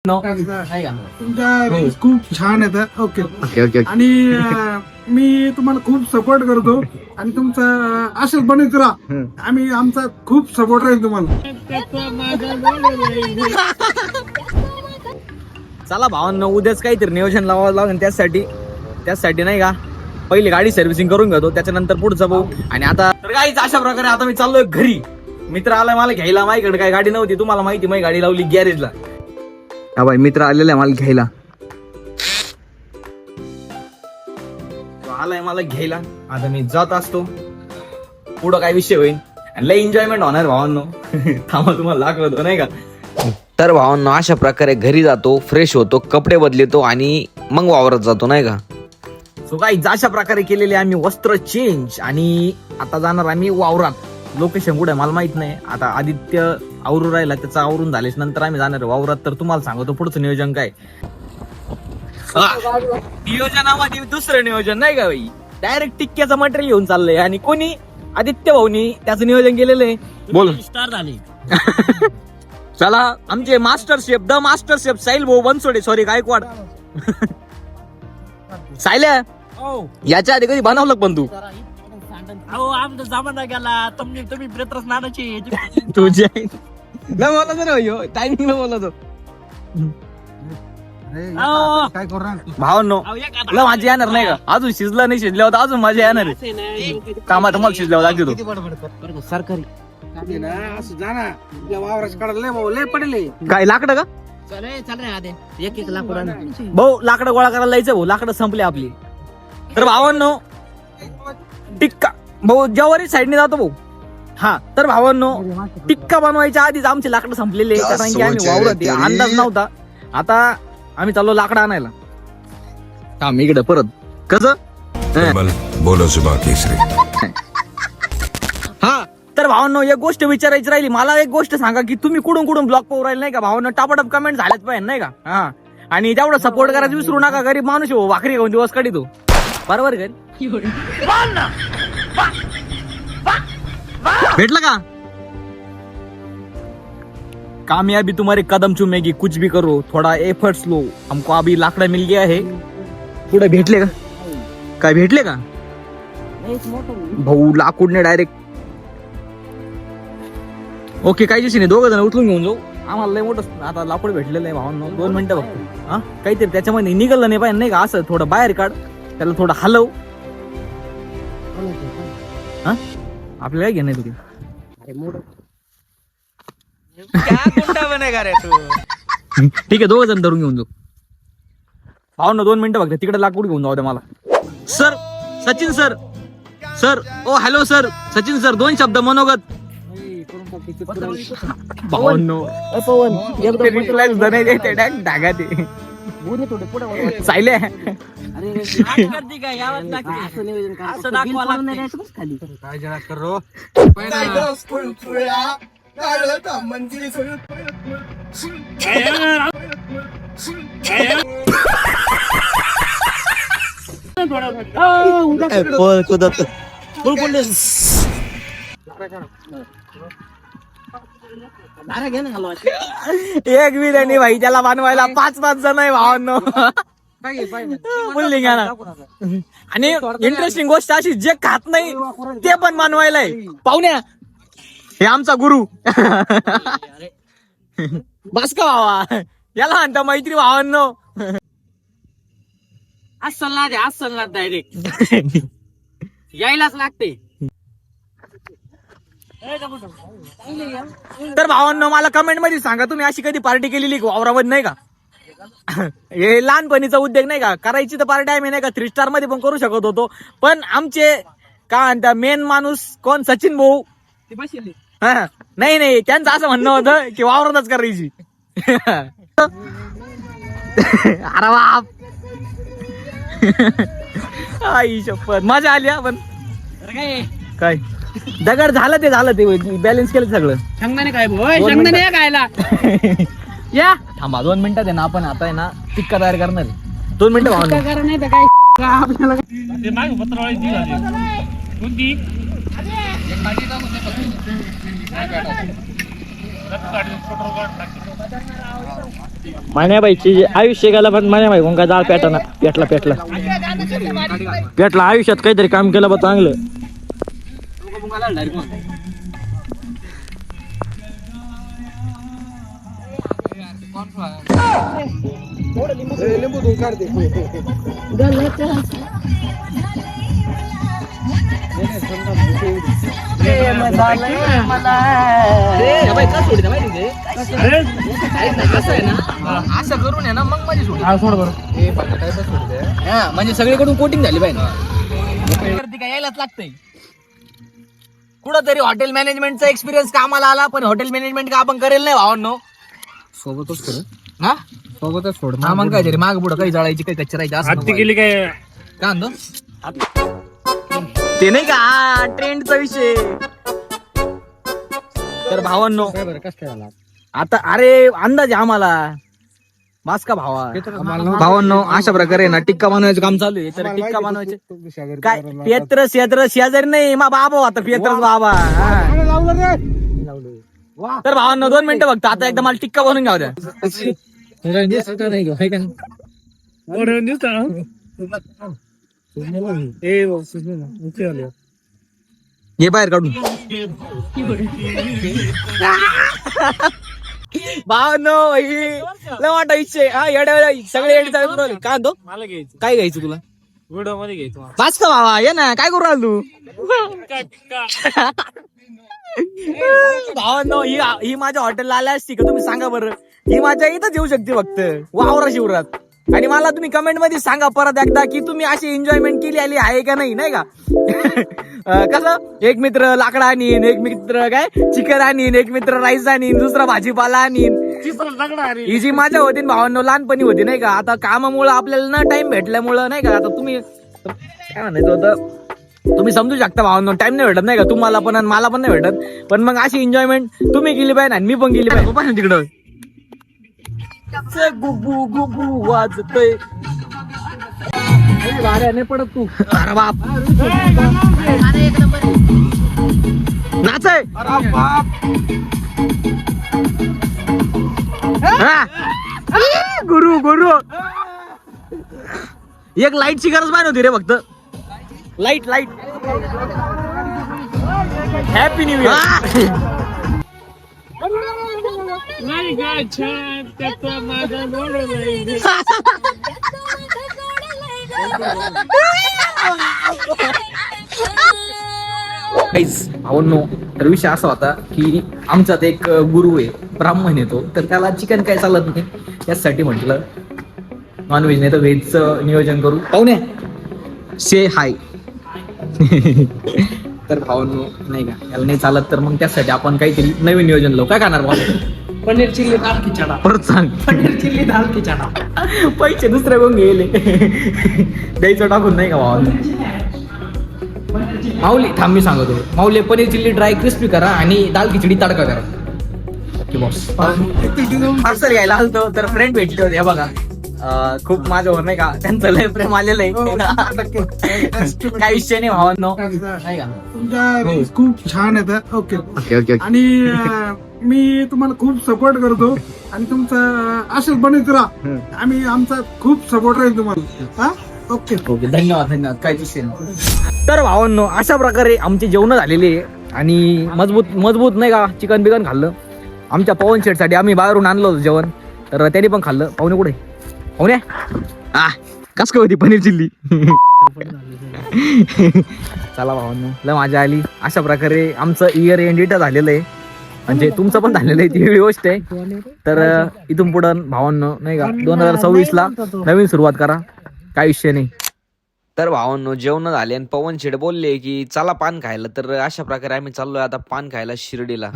तुमच्या खूप छान येतात. ओके आणि मी तुम्हाला खूप सपोर्ट करतो आणि तुमचं असंच बनत राहा. आम्ही आमचा खूप सपोर्ट राहील तुम्हाला. चला भावांनो, उद्याच काहीतरी नियोजन लावावं लागेल. त्यासाठी नाही का पहिली गाडी सर्व्हिसिंग करून घेतो, त्याच्यानंतर पुढचं भाऊ. आणि आता तर काहीच अशा प्रकारे आता मी चाललोय घरी. मित्र आलाय मला घ्यायला. माझ्याकडे काही गाडी नव्हती, तुम्हाला माहिती, माझी गाडी लावली गॅरेजला. हा भाई मित्र आलेला आहे मला घ्यायला. आलाय मला घ्यायला. आता मी जात असतो. पुढं काय विषय होईल आणि लय एन्जॉयमेंट होणार भावांनो. थांबा तुम्हाला दाखवतो नाही का. तर भावांनो अशा प्रकारे घरी जातो, फ्रेश होतो, कपडे बदलतो आणि मग वावरत जातो नाही का. सो काही अशा प्रकारे केलेले आम्ही वस्त्र चेंज आणि आता जाणार आम्ही वावरात. लोकेशन कुठे मला माहित नाही. आता आदित्य आवरून राहिला, त्याचं आवरून झाल्याच नंतर आम्ही जाणार वावरात. तर तुम्हाला सांगतो पुढचं नियोजन काय. नियोजनामध्ये दुसरं नियोजन नाही का भाई. डायरेक्ट टिक्क्याचं मटेरियल घेऊन चाललंय आणि कोणी आदित्य भाऊनी त्याचं नियोजन केलेलं आहे. बोल स्टार झाले. चला आमचे मास्टर शेफ साहिल भाऊ बनसोडे, सॉरी गायकवाड. सायल्या याच्या आधी कधी बनवलं पण तू? अहो आमचा जमाना गेला. तुम्ही प्रेत्रच नानाची तुझ्या बोला तर टायमिंगला बोलतो. काय करू भावांनो माझी येणार नाही का. अजून शिजलं नाही, शिजल्यावर अजून माझी येणार आहे. कामात मला शिजल्यावर दाखवतो. सरकारी असं जा ना. वावराच काढले भाऊ, लय पडले. काय लाकडं का चाल रे आदे. एक लाकूड भाऊ. लाकडं गोळा करायला जायचं भाऊ. लाकडं संपले आपली. तर भावांनो टिक्का भाऊ जवारी साईडने जातो भाऊ. हा तर भावांनो टिक्का बनवायच्या आधीच आमचे लाकडं संपलेले, कारण की आम्ही वावरत अंदाज नव्हता. आता आम्ही चाललो लाकडं आणायला. हा मी इकडे परत कसं बोलो सुबह केसरी. हा तर भावांनो एक गोष्ट विचारायची राहिली मला. एक गोष्ट सांगा की तुम्ही कुठून ब्लॉग पाहू राहिले नाही का भावांनो. टापाटप कमेंट झाल्याच पाहिजे नाही का. हा आणि तेवढं सपोर्ट करायचं विसरू नका. गरीब माणूस हो, भाकरी घेऊन दिवस काढी तो बरोबर घरी. भेटलं का. कामयाबी तुम्हारे कदम चुमेगी, कुछ भी करो थोड़ा एफर्ट्स लो, हमको अभी लाकडा मिल गया है. पुढे भेटले का काय भेटले का भाऊ. लाकूडने डायरेक्ट ओके. काही दिवशी नाही, दोघं जण उचलून घेऊन जाऊ. आम्हाला लय मोठं आता लाकूड भेटलेलं आहे भावांनो. 2 मिनिटं फक्त. हा काहीतरी त्याच्यामध्ये निघालं नाही पाहिजे नाही का. असं थोडं बाहेर काढ, त्याला थोडं हलव. हा आपल्याला काय घेणं तुझी. ठीक आहे, 2 जण धरून घेऊन जाऊ भावांनो. 2 मिनिटं फक्त. तिकडे लाकूड घेऊन जाऊ द्या मला. सर सचिन सर ओ हॅलो सर सचिन सर. 2 शब्द मनोगत भावांनो. ढागा ते सायले. एक बिर्याणी भाई त्याला बनवायला 5 जण आहे भावांनो. आणि इंटरेस्टिंग गोष्ट अशी, जे खात नाही ते पण बनवायला आहे. पाहुण्या हे आमचा गुरु. बस का भावा, याला म्हणता मैत्री भावांनो. असं ना डायरेक्ट यायलाच लागते. तर भावांनो मला कमेंट मध्ये सांगा, तुम्ही अशी कधी पार्टी केलेली वावरामध्ये नाही का. हे लहानपणीचा उद्योग नाही का. करायची तर पार्टी आम्ही नाही का 3 स्टार मध्ये पण करू शकत होतो, पण आमचे काय म्हणता मेन माणूस कोण, सचिन भाऊ. नाही त्यांचं असं म्हणणं होतं की वावरातच करायची. अरे बाप आई शपथ मजा आली. पण काय दगड झालं ते बॅलन्स केलं सगळं. शेंगदाणे काय शेंगदाणे खायला या थांबा 2 मिनिटात आहे ना. आपण आता आहे ना टिक्का तयार करणार. 2 मिनिटं भावना. नाही तर काय आपल्याला कोणती मान्याबाईची जे आयुष्य गेला पण मान्याबाई कोण काय जाळ पेटाना पेटला आयुष्यात काहीतरी काम केलं बा चांगलं. लिंबू दूध काढते. असं करून आहे ना मग माझी सोड म्हणजे सगळीकडून कोटिंग झाली पाहिजे. काय यायलाच लागतंय. कुठंतरी हॉटेल मॅनेजमेंटचा एक्सपिरियन्स कामाला आला पण हॉटेल मॅनेजमेंट का आपण करेल नाही भावांनो. सोबतच सोड. हा सोबतच सोड. हा मग काय तरी माग पुढं काही जळायची काही कचरायची असं गेली काय काय म्हणतो ते नाही का ट्रेंडचा विषय. तर भावांनो कस काय झाला? आता अरे अंदाज आहे आम्हाला मास का भावांनो अशा प्रकारे ना टिक्का बनवायचं काम चालू आहे. तर टिक्का बनवायचे काय पेत्र शेजारी नाही मा बाबा आता पेत्रच बाबा. तर भावांनो 2 मिनिटं बघता आता एकदा मला टिक्का बनवून घ्याव द्या. हे बाहेर काढून भावांनो लय वाटा इच्छे हा येड्या सगळे येडे काय म्हणतो मला घ्यायचं काय घ्यायचं तुला व्हिडिओ मध्ये घ्यायचं पाच का भावा ये ना काय करू राहिला तू. भावांनो ही माझ्या हॉटेलला आल्या असती का तुम्ही सांगा बरं. ही माझ्या इथंच येऊ शकते फक्त वावरा शिवरात. आणि मला तुम्ही कमेंट मध्ये सांगा परत एकदा की तुम्ही अशी एन्जॉयमेंट केली आली आहे का नाही नाही का. कसं एक मित्र लाकडा आणीन एक मित्र काय चिकन आणीन एक मित्र राईस आणीन दुसरा भाजीपाला आणीन. ही जी माझ्या होती भावांनो लहानपणी होती नाही का. आता कामामुळे आपल्याला ना टाइम भेटल्यामुळं नाही का. आता तुम्ही काय म्हणायचं होतं तुम्ही समजू शकता भावांनो टाइम नाही भेटत नाही का तुम्हाला पण आणि मला पण नाही भेटत. पण मग अशी एन्जॉयमेंट तुम्ही केली पाहिजे आणि मी पण केली पाहिजे. तिकडं गुबू गुबू वाजतय भाड्याने पडत तू. अरे बाप नाचाय गुरु एक लाईटची गरज पाहिजे होती रे फक्त. Light happy new year. भावनो तर विषय असा होता की आमच्यात एक गुरु आहे ब्राह्मण येतो तर त्याला चिकन काय चालत नाही. त्यासाठी म्हटलं नॉनव्हेज नाही तर व्हेजचं नियोजन करू. पाहुणे से हाय. तर भावनो नाही का याला नाही चालत तर मग त्यासाठी आपण काहीतरी नवीन नियोजन लावू. काय करणार भाऊ पनीर चिल्ली दाल खिचडा. परत सांग पनीर चिल्ली दाल खिचडा. पैसे दुसऱ्या कोण गेले द्यायचं टाकून नाही का भावाला. माऊली थांब मी सांगतो माऊली पनीर चिल्ली ड्राय क्रिस्पी करा आणि दाल खिचडी तडका करा. Okay boss. पार्सल घ्यायला आलतो तर फ्रेंड भेटले होते. बघा खूप माझ्यावर नाही का त्यांचं लय प्रेम आलेलं आहे. काही विषय नाही भावांनो नाही का. तुमच्या रील्स खूप छान आहेत. ओके आणि मी तुम्हाला खूप सपोर्ट करतो आणि तुमचं असंच बनत राहा. आम्ही आमचा खूप सपोर्ट राहील तुम्हाला. हा ओके धन्यवाद काय विषय नाही. तर भावांनो अशा प्रकारे आमची जेवण झालेली आहे आणि मजबूत नाही का चिकन बिकन खाल्लं. आमच्या पवन शेटसाठी आम्ही बाहेरून आणलं होतं जेवण तर त्यांनी पण खाल्लं. पाहुणे कुठे पाहुणे कस काय होती पनीर चिल्ली. चला भावांनो लय मजा आली. अशा प्रकारे आमचं इयर एंड इथं झालेलं आहे म्हणजे तुमचं पण झालेलं आहे ती वेगळी गोष्ट आहे. तर इथून पुढं भावांनो नाही का 2026ला नवीन सुरुवात करा काय विषय नाही. तर भावांनो जेवण झाले आणि पवन शेठ बोलले की चला पान खायला. तर अशा प्रकारे आम्ही चाललोय आता पान खायला शिर्डीला.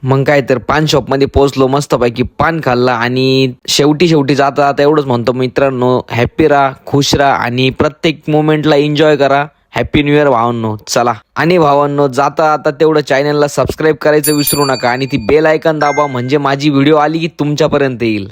मग काय तर पान शॉप मध्ये पोहोचलो मस्तपैकी पान खाल्ला आणि शेवटी जाता आता एवढंच म्हणतो मित्रांनो हॅप्पी राहा खुश राहा आणि प्रत्येक मोमेंटला एन्जॉय करा. हॅपी न्यू इयर भावांनो. चला आणि भावांनो जाता आता तेवढं चॅनलला सबस्क्राईब करायचं विसरू नका आणि ती बेल आयकॉन दाबा म्हणजे माझी व्हिडिओ आली की तुमच्यापर्यंत येईल.